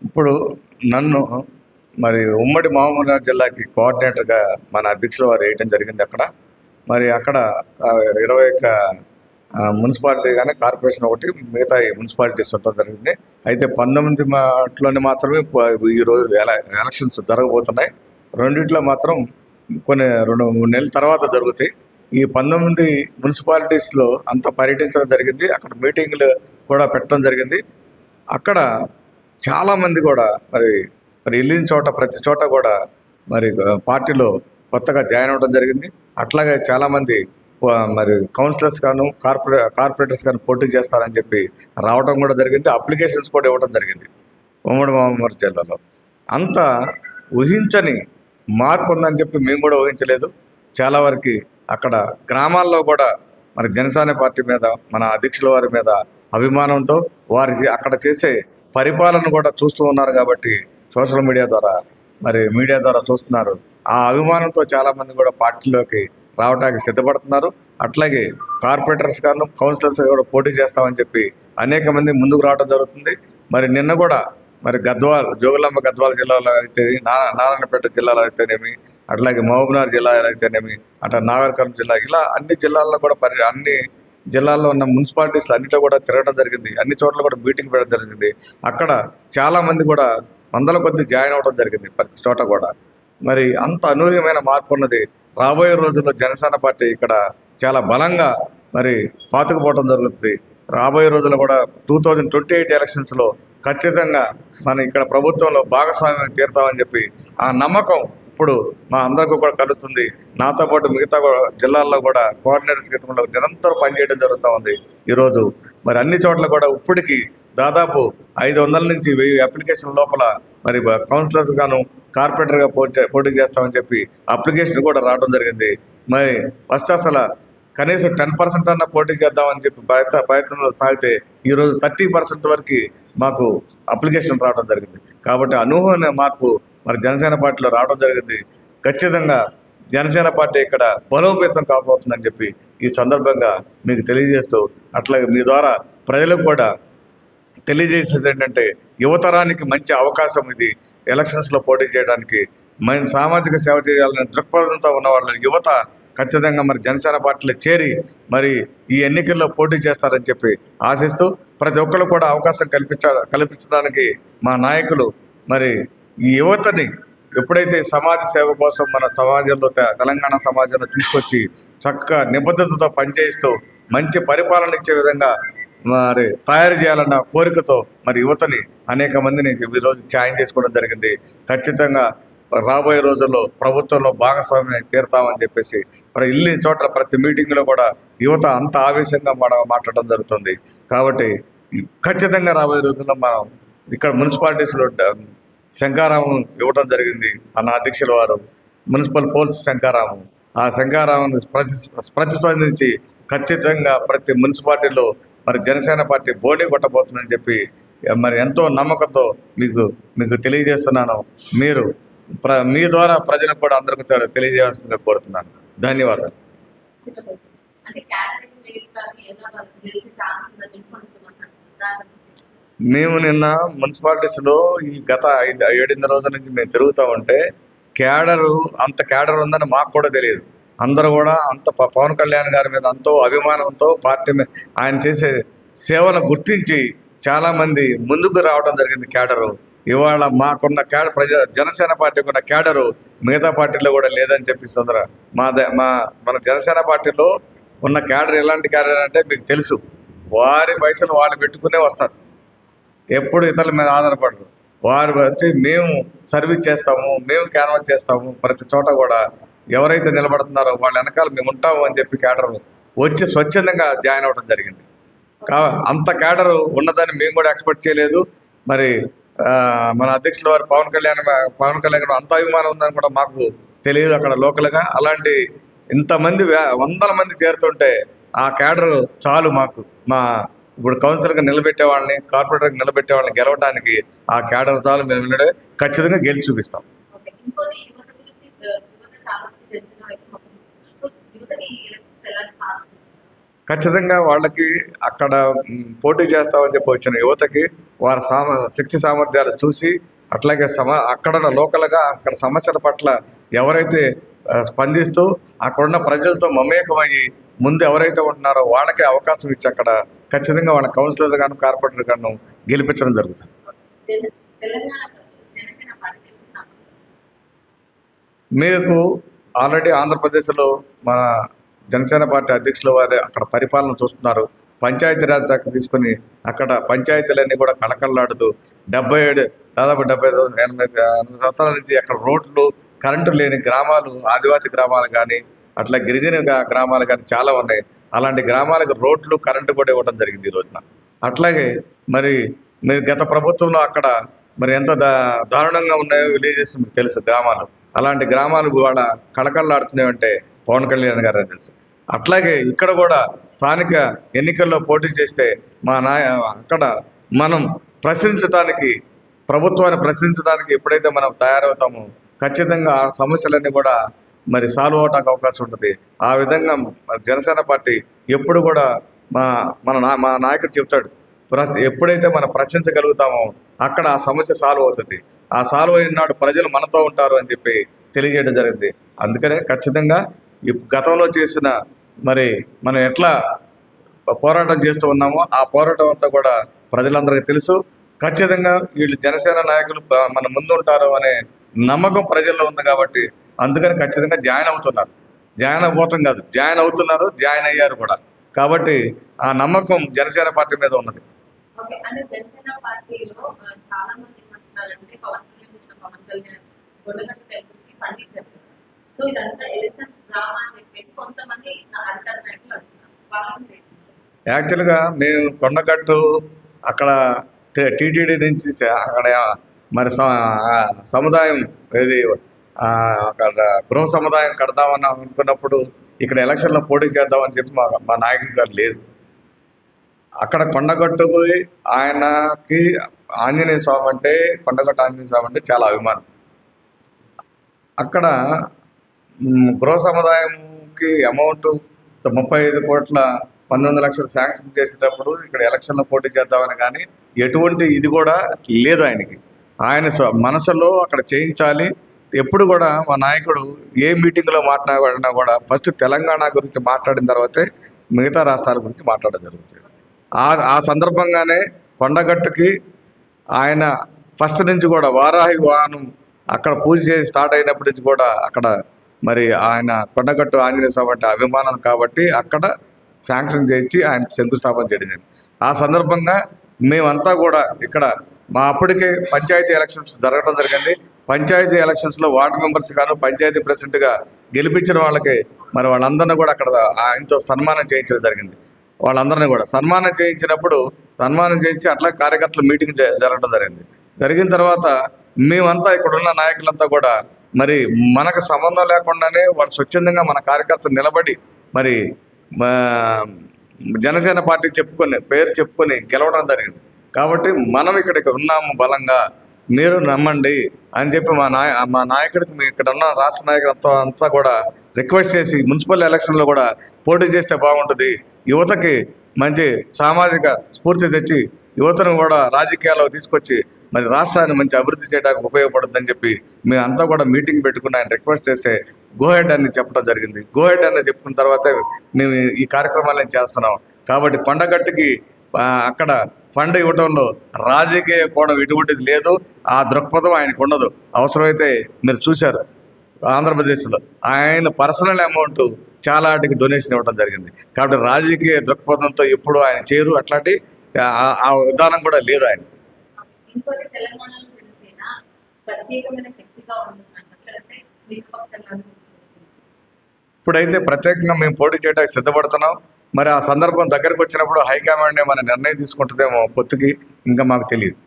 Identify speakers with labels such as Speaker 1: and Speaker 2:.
Speaker 1: ఇప్పుడు నన్ను మరి ఉమ్మడి మహబూబ్నగర్ జిల్లాకి కోఆర్డినేటర్గా మన అధ్యక్షుల వారు వేయటం జరిగింది. అక్కడ 21 మున్సిపాలిటీ కానీ కార్పొరేషన్ ఒకటి, మిగతా మున్సిపాలిటీస్ ఉండడం జరిగింది. అయితే 19 మాటలోనే మాత్రమే ఈరోజు ఎలక్షన్స్ జరగబోతున్నాయి. రెండిట్లో మాత్రం కొన్ని 2-3 నెలల తర్వాత జరుగుతాయి. ఈ 19 మున్సిపాలిటీస్లో అంతా పర్యటించడం జరిగింది. అక్కడ మీటింగ్లు కూడా పెట్టడం జరిగింది. అక్కడ చాలామంది కూడా మరి వెళ్ళిన చోట ప్రతి చోట కూడా మరి పార్టీలో కొత్తగా జాయిన్ అవ్వడం జరిగింది. అట్లాగే చాలామంది మరి కౌన్సిలర్స్ గాను కార్పొరేటర్స్ కానీ పోటీ చేస్తారని చెప్పి రావడం కూడా జరిగింది. అప్లికేషన్స్ కూడా ఇవ్వడం జరిగింది. ఉమ్మడి మహబూబ్నగర్ జిల్లాలో అంత ఊహించని మార్పు ఉందని చెప్పి మేము కూడా ఊహించలేదు. చాలా వరకు అక్కడ గ్రామాల్లో కూడా మరి జనసేన పార్టీ మీద, మన అధ్యక్షుల వారి మీద అభిమానంతో వారికి అక్కడ చేసే పరిపాలన కూడా చూస్తూ ఉన్నారు. కాబట్టి సోషల్ మీడియా ద్వారా చూస్తున్నారు. ఆ అభిమానంతో చాలామంది కూడా పార్టీలోకి రావడానికి సిద్ధపడుతున్నారు. అట్లాగే కార్పొరేటర్స్ గాను కౌన్సిలర్స్ కూడా పోటీ చేస్తామని చెప్పి అనేక మంది ముందుకు రావడం జరుగుతుంది. మరి నిన్న కూడా మరి జోగులాంబ గద్వాల జిల్లాలో అయితే, నారాయణపేట జిల్లాలో అయితేనేమి, అట్లాగే మహబూబ్నగర్ జిల్లాలో అయితేనేమి, అట్లా నాగర్ జిల్లా, ఇలా అన్ని జిల్లాల్లో కూడా అన్ని జిల్లాల్లో ఉన్న మున్సిపాలిటీస్లో అన్నింటిలో కూడా తిరగడం జరిగింది. అన్ని చోట్ల కూడా మీటింగ్ పెట్టడం జరిగింది. అక్కడ చాలామంది కూడా వందల కొద్ది జాయిన్ అవ్వడం జరిగింది ప్రతి చోట కూడా. మరి అంత అనూహ్యమైన మార్పు ఉన్నది. రాబోయే రోజుల్లో జనసేన పార్టీ ఇక్కడ చాలా బలంగా మరి పాతుకుపోవడం జరుగుతుంది. రాబోయే రోజుల్లో కూడా 2028 ఎలక్షన్స్లో ఖచ్చితంగా మనం ఇక్కడ ప్రభుత్వంలో భాగస్వామ్యం తీరుతామని చెప్పి ఆ నమ్మకం ఇప్పుడు మా అందరికీ కూడా కలుగుతుంది. నాతో పాటు మిగతా జిల్లాల్లో కూడా కోఆర్డినేటర్స్ కింద నిరంతరం పనిచేయడం జరుగుతూ ఉంది. ఈరోజు మరి అన్ని చోట్ల కూడా ఇప్పటికీ దాదాపు 500 నుంచి 1000 అప్లికేషన్ లోపల మరి కౌన్సిలర్స్ గాను కార్పొరేటర్గా పోటీ చేస్తామని చెప్పి అప్లికేషన్ కూడా రావడం జరిగింది. మరి ఫస్ట్ అసలు కనీసం 10% అన్న పోటీ చేద్దామని చెప్పి ప్రయత్నంలో సాగితే ఈరోజు 30% వరకు మాకు అప్లికేషన్ రావడం జరిగింది. కాబట్టి అనూహ్యమైన మార్పు మరి జనసేన పార్టీలో రావడం జరిగింది. ఖచ్చితంగా జనసేన పార్టీ ఇక్కడ బలోపేతం కాబోతుందని చెప్పి ఈ సందర్భంగా మీకు తెలియజేస్తూ, అట్లాగే మీ ద్వారా ప్రజలకు కూడా తెలియజేసేది ఏంటంటే, యువతరానికి మంచి అవకాశం ఇది. ఎలక్షన్స్లో పోటీ చేయడానికి సామాజిక సేవ చేయాలనే దృక్పథంతో ఉన్న వాళ్ళ యువత ఖచ్చితంగా మరి జనసేన పార్టీలో చేరి మరి ఈ ఎన్నికల్లో పోటీ చేస్తారని చెప్పి ఆశిస్తూ, ప్రతి ఒక్కరు కూడా అవకాశం కల్పించడానికి మా నాయకులు మరి ఈ యువతని ఎప్పుడైతే సమాజ సేవ కోసం మన సమాజంలో, తెలంగాణ సమాజంలో తీసుకొచ్చి చక్కగా నిబద్ధతతో పనిచేస్తూ మంచి పరిపాలన ఇచ్చే విధంగా మరి తయారు చేయాలన్న కోరికతో మరి యువతని అనేక మందిని ఈరోజు జాయిన్ చేసుకోవడం జరిగింది. ఖచ్చితంగా రాబోయే రోజుల్లో ప్రభుత్వంలో భాగస్వామ్యం తీరుతామని చెప్పేసి ఇల్లు చోట్ల ప్రతి మీటింగ్లో కూడా యువత అంత ఆవేశంగా మాట్లాడడం జరుగుతుంది. కాబట్టి ఖచ్చితంగా రాబోయే రోజుల్లో మనం ఇక్కడ మున్సిపాలిటీస్లో శంకారామం ఇవ్వడం జరిగింది. మన అధ్యక్షుల వారు మున్సిపల్ పోల్స్ శంకారామం, ఆ శంకారామాన్ని ప్రతిస్పందించి ఖచ్చితంగా ప్రతి మున్సిపాలిటీలో మరి జనసేన పార్టీ బోణి కొట్టబోతుందని చెప్పి మరి ఎంతో నమ్మకంతో మీకు తెలియజేస్తున్నాను. మీరు మీ ద్వారా ప్రజలకు కూడా అందరికీ తెలియజేయాల్సిందిగా కోరుతున్నాను. ధన్యవాదాలు. మేము నిన్న మున్సిపాలిటీస్లో ఈ గత 7 రోజుల నుంచి మేము తిరుగుతూ ఉంటే అంత క్యాడర్ ఉందని మాకు కూడా తెలియదు. అందరూ కూడా అంత పవన్ కళ్యాణ్ గారి మీద ఎంతో అభిమానంతో పార్టీ మీద ఆయన చేసే సేవను గుర్తించి చాలామంది ముందుకు రావడం జరిగింది. క్యాడరు ఇవాళ మాకున్న జనసేన పార్టీకి ఉన్న క్యాడరు మిగతా పార్టీలో కూడా లేదని చెప్పి మన జనసేన పార్టీలో ఉన్న క్యాడర్ ఎలాంటి క్యాడర్ అంటే మీకు తెలుసు. వారి పైసలు వాళ్ళు పెట్టుకునే వస్తారు, ఎప్పుడు ఇతరుల మీద ఆధారపడరు. వారు వచ్చి మేము సర్వీస్ చేస్తాము, మేము క్యాన్వాస్ చేస్తాము, ప్రతి చోట కూడా ఎవరైతే నిలబడుతున్నారో వాళ్ళ వెనకాల మేము ఉంటాము అని చెప్పి క్యాడర్ వచ్చి స్వచ్ఛందంగా జాయిన్ అవ్వడం జరిగింది. అంత క్యాడర్ ఉన్నదని మేము కూడా ఎక్స్పెక్ట్ చేయలేదు. మరి మన అధ్యక్షుల వారు పవన్ కళ్యాణ్ గారు అంత అభిమానం ఉందని కూడా మాకు తెలియదు అక్కడ లోకల్గా. అలాంటి ఇంతమంది 100 మంది చేరుతుంటే ఆ క్యాడర్ చాలు మాకు. ఇప్పుడు కౌన్సిలర్గా నిలబెట్టే వాళ్ళని, కార్పొరేటర్గా నిలబెట్టే వాళ్ళని గెలవడానికి ఆ క్యాడర్ చాలు. మేము ఖచ్చితంగా గెలిచి చూపిస్తాం. ఖచ్చితంగా వాళ్ళకి అక్కడ పోటీ చేస్తామని చెప్పి వచ్చిన యువతకి వారి శక్తి సామర్థ్యాలు చూసి అట్లాగే అక్కడ లోకల్గా అక్కడ సమస్యల పట్ల ఎవరైతే స్పందిస్తూ అక్కడున్న ప్రజలతో మమేకమయ్యి ముందు ఎవరైతే ఉంటున్నారో వాళ్ళకే అవకాశం ఇచ్చి అక్కడ ఖచ్చితంగా వాళ్ళ కౌన్సిలర్ గాను కార్పొరేటర్ గాను గెలిపించడం జరుగుతుంది. మీకు ఆల్రెడీ ఆంధ్రప్రదేశ్లో మన జనసేన పార్టీ అధ్యక్షుల వారు అక్కడ పరిపాలన చూస్తున్నారు. పంచాయతీరాజ్ శాఖ తీసుకుని అక్కడ పంచాయతీలన్నీ కూడా కళకళలాడుతూ దాదాపు 80 సంవత్సరాల నుంచి అక్కడ రోడ్లు కరెంటు లేని గ్రామాలు, ఆదివాసీ గ్రామాలు కానీ అట్లా గిరిజన గ్రామాలు కానీ చాలా ఉన్నాయి. అలాంటి గ్రామాలకు రోడ్లు కరెంటు కూడా ఇవ్వడం జరిగింది ఈ రోజున. అట్లాగే మరి మీరు గత ప్రభుత్వంలో అక్కడ మరి ఎంత దారుణంగా ఉన్నాయో విలేజెస్ మీకు తెలుసు గ్రామాలు. అలాంటి గ్రామాలు వాళ్ళ కళకళలాడుతున్నాయంటే పవన్ కళ్యాణ్ గారు తెలుసు. అట్లాగే ఇక్కడ కూడా స్థానిక ఎన్నికల్లో పోటీ చేస్తే అక్కడ మనం ప్రభుత్వాన్ని ప్రశ్నించడానికి ఎప్పుడైతే మనం తయారవుతామో ఖచ్చితంగా ఆ సమస్యలన్నీ కూడా మరి సాల్వ్ అవడానికి అవకాశం ఉంటుంది. ఆ విధంగా జనసేన పార్టీ ఎప్పుడు కూడా మా నాయకుడు చెప్తాడు, ఎప్పుడైతే మనం ప్రశ్నించగలుగుతామో అక్కడ ఆ సమస్య సాల్వ్ అవుతుంది. ఆ సాల్వ్ అయిన నాడు ప్రజలు మనతో ఉంటారు అని చెప్పి తెలియజేయడం జరిగింది. అందుకనే ఖచ్చితంగా గతంలో చేసిన మరి మనం ఎట్లా పోరాటం చేస్తూ ఉన్నామో ఆ పోరాటం అంతా కూడా ప్రజలందరికీ తెలుసు. ఖచ్చితంగా వీళ్ళు జనసేన నాయకులు మన ముందు ఉంటారు అనే నమ్మకం ప్రజల్లో ఉంది కాబట్టి అందుకని ఖచ్చితంగా జాయిన్ అవుతున్నారు. జాయిన్ అవ్వటం కాదు, జాయిన్ అవుతున్నారు, జాయిన్ అయ్యారు కూడా. కాబట్టి ఆ నమ్మకం జనసేన పార్టీ మీద ఉన్నది. యాక్చువల్గా మేము కొండగట్టు అక్కడ టీటీడీ నుంచి అక్కడ మరి సముదాయం ఏది అక్కడ గృహ సముదాయం కడదామని అనుకున్నప్పుడు ఇక్కడ ఎలక్షన్లో పోటీ చేద్దామని చెప్పి మా నాయకుడి గారు లేదు. అక్కడ కొండగట్టుకు ఆయనకి ఆంజనేయ స్వామి అంటే కొండగట్టు ఆంజనేయ స్వామి అంటే చాలా అభిమానం. అక్కడ గృహ సముదాయంకి అమౌంట్ 35 కోట్ల 19 లక్షలు శాంక్షన్ చేసేటప్పుడు ఇక్కడ ఎలక్షన్లో పోటీ చేద్దామని కానీ ఎటువంటి ఇది కూడా లేదు ఆయనకి. ఆయన మనసులో అక్కడ చేయించాలి. ఎప్పుడు కూడా మా నాయకుడు ఏ మీటింగ్లో మాట్లాడినా కూడా ఫస్ట్ తెలంగాణ గురించి మాట్లాడిన తర్వాతే మిగతా రాష్ట్రాల గురించి మాట్లాడడం జరుగుతుంది. ఆ సందర్భంగానే కొండగట్టుకి ఆయన ఫస్ట్ నుంచి కూడా వారాహి వాహనం అక్కడ పూజ చేసి స్టార్ట్ అయినప్పటి నుంచి కూడా అక్కడ మరి ఆయన కొండగట్టు ఆంజనేయ స్వామి అంటే అభిమానం కాబట్టి అక్కడ శాంక్షన్ చేయించి ఆయన శంకుస్థాపన చేయడం. ఆ సందర్భంగా మేమంతా కూడా ఇక్కడ అప్పటికే పంచాయతీ ఎలక్షన్స్ జరగడం జరిగింది. పంచాయతీ ఎలక్షన్స్లో వార్డు మెంబర్స్ గాను పంచాయతీ ప్రెసిడెంట్గా గెలిపించిన వాళ్ళకి మరి వాళ్ళందరినీ కూడా అక్కడ ఆయనతో సన్మానం చేయించడం జరిగింది. వాళ్ళందరినీ కూడా సన్మానం చేయించి అట్లా కార్యకర్తల మీటింగ్ జరగడం జరిగిన తర్వాత మేమంతా ఇక్కడ ఉన్న నాయకులంతా కూడా మరి మనకు సంబంధం లేకుండానే వాళ్ళు స్వచ్ఛందంగా మన కార్యకర్తలు నిలబడి మరి జనసేన పార్టీ పేరు చెప్పుకొని గెలవడం జరిగింది. కాబట్టి మనం ఇక్కడ ఉన్నాము బలంగా, మీరు నమ్మండి అని చెప్పి మా నాయకుడికి ఇక్కడ ఉన్న రాష్ట్ర నాయకుడు అంతా కూడా రిక్వెస్ట్ చేసి మున్సిపల్ ఎలక్షన్లో కూడా పోటీ చేస్తే బాగుంటుంది, యువతకి మంచి సామాజిక స్ఫూర్తి తెచ్చి యువతను కూడా రాజకీయాల్లో తీసుకొచ్చి మరి రాష్ట్రాన్ని మంచి అభివృద్ధి చేయడానికి ఉపయోగపడుతుందని చెప్పి మేమంతా కూడా మీటింగ్ పెట్టుకుని ఆయన రిక్వెస్ట్ చేస్తే గోహెడ్ అని చెప్పడం జరిగింది. గోహెడ్ అని చెప్పుకున్న తర్వాత మేము ఈ కార్యక్రమాలను చేస్తున్నాం. కాబట్టి కొండగట్టుకి అక్కడ ఫండ్ ఇవ్వడంలో రాజకీయ కోణం ఎటువంటిది లేదు. ఆ దృక్పథం ఆయనకు ఉండదు. అవసరమైతే మీరు చూశారు ఆంధ్రప్రదేశ్లో ఆయన పర్సనల్ అమౌంట్ చాలా వాటికి డొనేషన్ ఇవ్వడం జరిగింది. కాబట్టి రాజకీయ దృక్పథంతో ఎప్పుడు ఆయన చేయరు. అట్లాంటి ఆ విధానం కూడా లేదు ఆయన. ఇప్పుడైతే ప్రత్యేకంగా మేము పోటీ చేయడానికి సిద్ధపడుతున్నాం. మరి ఆ సందర్భం దగ్గరకు వచ్చినప్పుడు హైకమాండ్ ఏమైనా నిర్ణయం తీసుకుంటుందేమో పొత్తుకి ఇంకా మాకు తెలియదు.